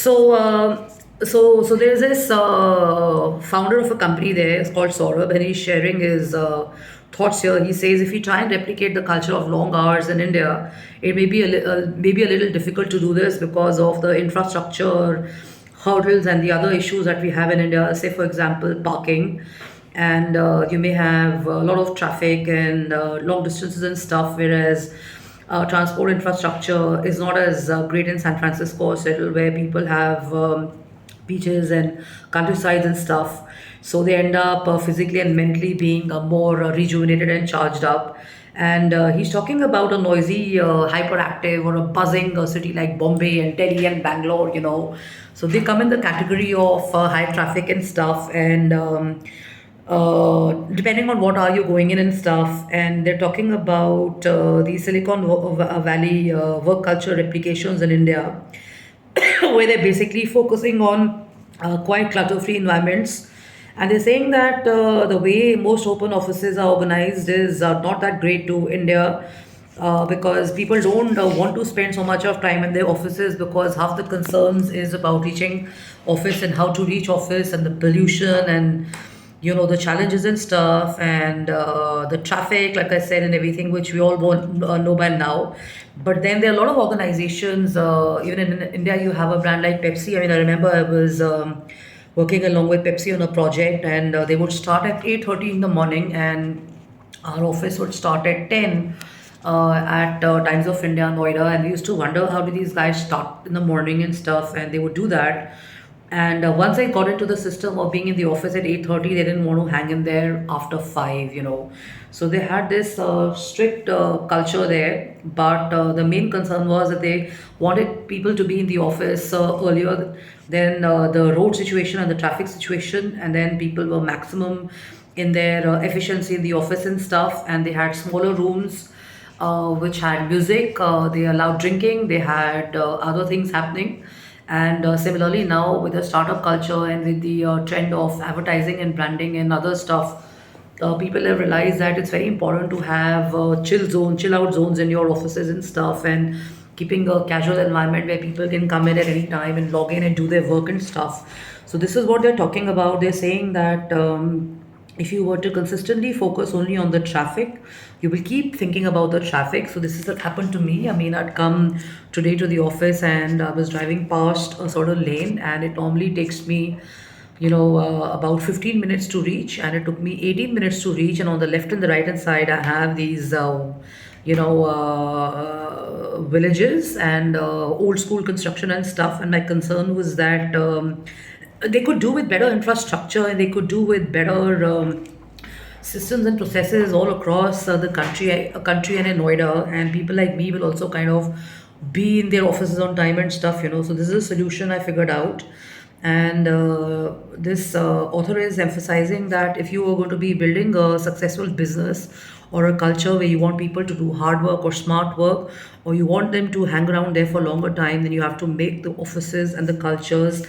So, so there's this founder of a company there. It's called Saurabh, and he's sharing his thoughts here. He says if we try and replicate the culture of long hours in India, it may be maybe a little difficult to do this because of the infrastructure hurdles and the other issues that we have in India. Say, for example, parking, and you may have a lot of traffic and long distances and stuff, whereas transport infrastructure is not as great in San Francisco or Seattle, where people have beaches and countrysides and stuff. So they end up physically and mentally being more rejuvenated and charged up. And he's talking about a noisy, hyperactive, or a buzzing city like Bombay and Delhi and Bangalore. So they come in the category of high traffic and stuff. And depending on what are you going in and stuff, and they're talking about the Valley work culture replications in India, where they're basically focusing on quite clutter-free environments. And they're saying that the way most open offices are organized is not that great to India, because people don't want to spend so much of time in their offices, because half the concerns is about reaching office and how to reach office and the pollution and the challenges and stuff, and the traffic, like I said, and everything which we all know by now. But then there are a lot of organizations, even in India. You have a brand like Pepsi. I mean, I remember I was working along with Pepsi on a project, and they would start at 8:30 in the morning, and our office would start at 10 at Times of India, Noida. And we used to wonder how do these guys start in the morning and stuff, and they would do that. And once I got into the system of being in the office at 8:30, they didn't want to hang in there after 5. So they had this strict culture there. But the main concern was that they wanted people to be in the office earlier than the road situation and the traffic situation. And then people were maximum in their efficiency in the office and stuff. And they had smaller rooms which had music. They allowed drinking. They had other things happening. And similarly, now with the startup culture and with the trend of advertising and branding and other stuff, people have realized that it's very important to have chill out zones in your offices and stuff, and keeping a casual environment where people can come in at any time and log in and do their work and stuff. So this is what they're talking about. They're saying that if you were to consistently focus only on the traffic, you will keep thinking about the traffic. So this is what happened to me. I mean, I'd come today to the office, and I was driving past a sort of lane, and it normally takes me about 15 minutes to reach, and it took me 18 minutes to reach. And on the left and the right hand side, I have these villages and old school construction and stuff. And my concern was that they could do with better infrastructure, and they could do with better systems and processes all across the country and in Noida. And people like me will also kind of be in their offices on time and stuff. So this is a solution I figured out. And this author is emphasizing that if you are going to be building a successful business or a culture where you want people to do hard work or smart work, or you want them to hang around there for a longer time, then you have to make the offices and the cultures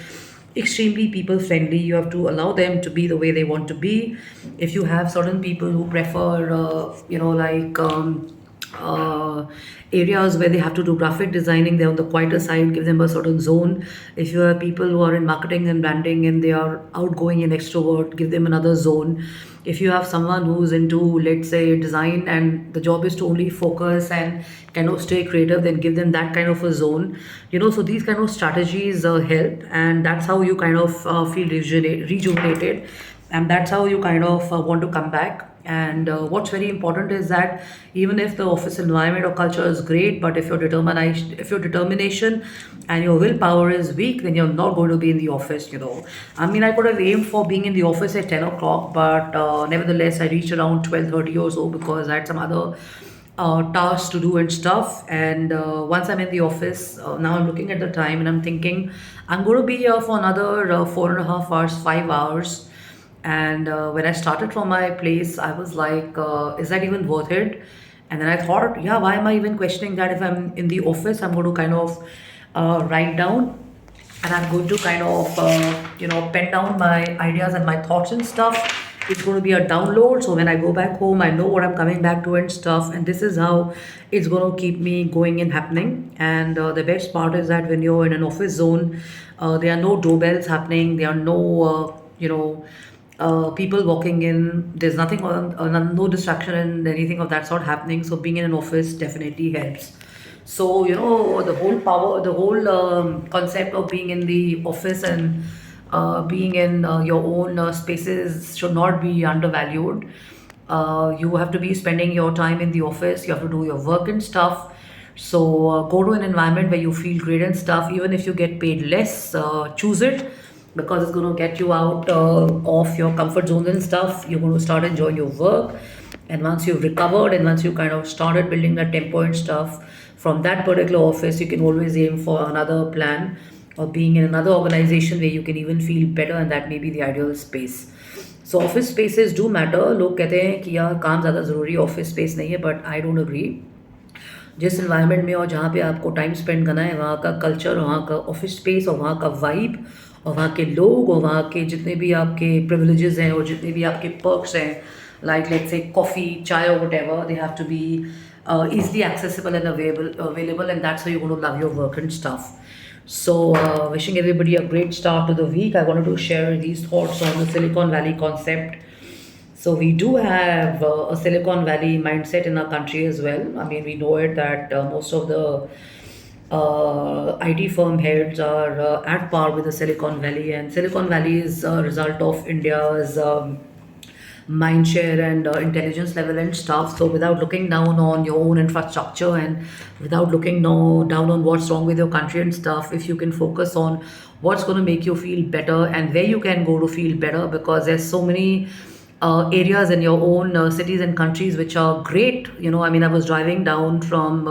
extremely people friendly. You have to allow them to be the way they want to be. If you have certain people who prefer, like uh, areas where they have to do graphic designing, they're on the quieter side, give them a certain zone. If you have people who are in marketing and branding and they are outgoing and extrovert, give them another zone. If you have someone who's into, let's say, design, and the job is to only focus and kind of stay creative, then give them that kind of a zone. So these kind of strategies help, and that's how you kind of feel rejuvenated, and that's how you kind of want to come back. And what's very important is that even if the office environment or culture is great, but if your determination and your willpower is weak, then you're not going to be in the office. I mean, I could have aimed for being in the office at 10 o'clock, but nevertheless I reached around 12:30 or so, because I had some other tasks to do and stuff. And once I'm in the office, now I'm looking at the time and I'm thinking I'm going to be here for another 4.5 hours, 5 hours. And when I started from my place, I was like, is that even worth it? And then I thought, yeah, why am I even questioning that? If I'm in the office, I'm going to kind of write down, and I'm going to kind of, pen down my ideas and my thoughts and stuff. it's going to be a download. So when I go back home, I know what I'm coming back to and stuff. And this is how it's going to keep me going and happening. And the best part is that when you're in an office zone, there are no doorbells happening. There are no, people walking in. There's nothing on, no distraction and anything of that sort happening. So being in an office definitely helps. So, the whole power, the whole concept of being in the office and being in your own spaces should not be undervalued. You have to be spending your time in the office, you have to do your work and stuff. So, go to an environment where you feel great and stuff, even if you get paid less, choose it because it's going to get you out of your comfort zone and stuff. You're going to start enjoying your work. And once you've recovered and once you kind of started building that tempo and stuff, from that particular office, you can always aim for another plan or being in another organization where you can even feel better, and that may be the ideal space. So office spaces do matter. लोग कहते हैं कि यार काम ज़्यादा ज़रूरी है, office space नहीं है, बट आई डोंट अग्री. जिस इन्वायरमेंट में और जहाँ पे आपको टाइम स्पेंड करना है, वहाँ का कल्चर, वहाँ का ऑफिस स्पेस और वहाँ का वाइब और वहाँ के लोग और वहाँ के जितने भी आपके प्रिविलेजेस हैं और जितने भी आपके पर्क्स हैं, like let's say coffee, chai or whatever, they have to be easily accessible and available, and that's how you're going to love your work and stuff. So, wishing everybody a great start to the week. I wanted to share these thoughts on the Silicon Valley concept. So we do have a Silicon Valley mindset in our country as well. I mean, we know it that most of the IT firm heads are at par with the Silicon Valley, and Silicon Valley is a result of India's mindshare and intelligence level and stuff. So without looking down on your own infrastructure and without looking no, down on what's wrong with your country and stuff, if you can focus on what's going to make you feel better and where you can go to feel better, because there's so many areas in your own cities and countries which are great. I mean, I was driving down from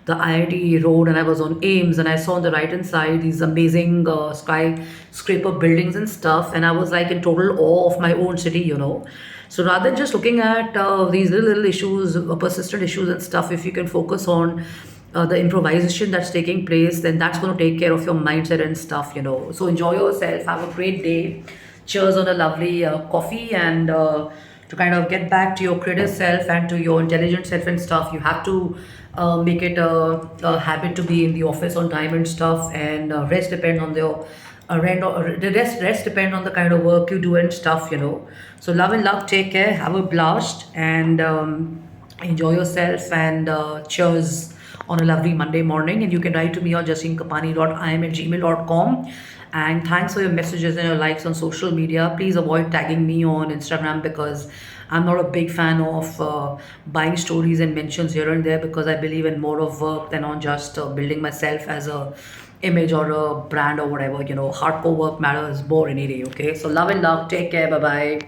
the IIT road and I was on Ames and I saw on the right hand side these amazing skyscraper buildings and stuff, and I was like in total awe of my own city. So rather than just looking at these little issues, persistent issues and stuff, if you can focus on the improvisation that's taking place, then that's going to take care of your mindset and stuff. So enjoy yourself, have a great day. Cheers on a lovely coffee, and to kind of get back to your creative self and to your intelligent self and stuff, you have to make it a habit to be in the office on time and stuff, and rest depend on the rest depend on the kind of work you do and stuff. So love and love, take care, have a blast, and enjoy yourself, and cheers on a lovely Monday morning. And you can write to me on justine@gmail.com. And thanks for your messages and your likes on social media. Please avoid tagging me on Instagram because I'm not a big fan of buying stories and mentions here and there, because I believe in more of work than on just building myself as a image or a brand or whatever. Hardcore work matters more any day. Okay, so love and love. Take care. Bye bye.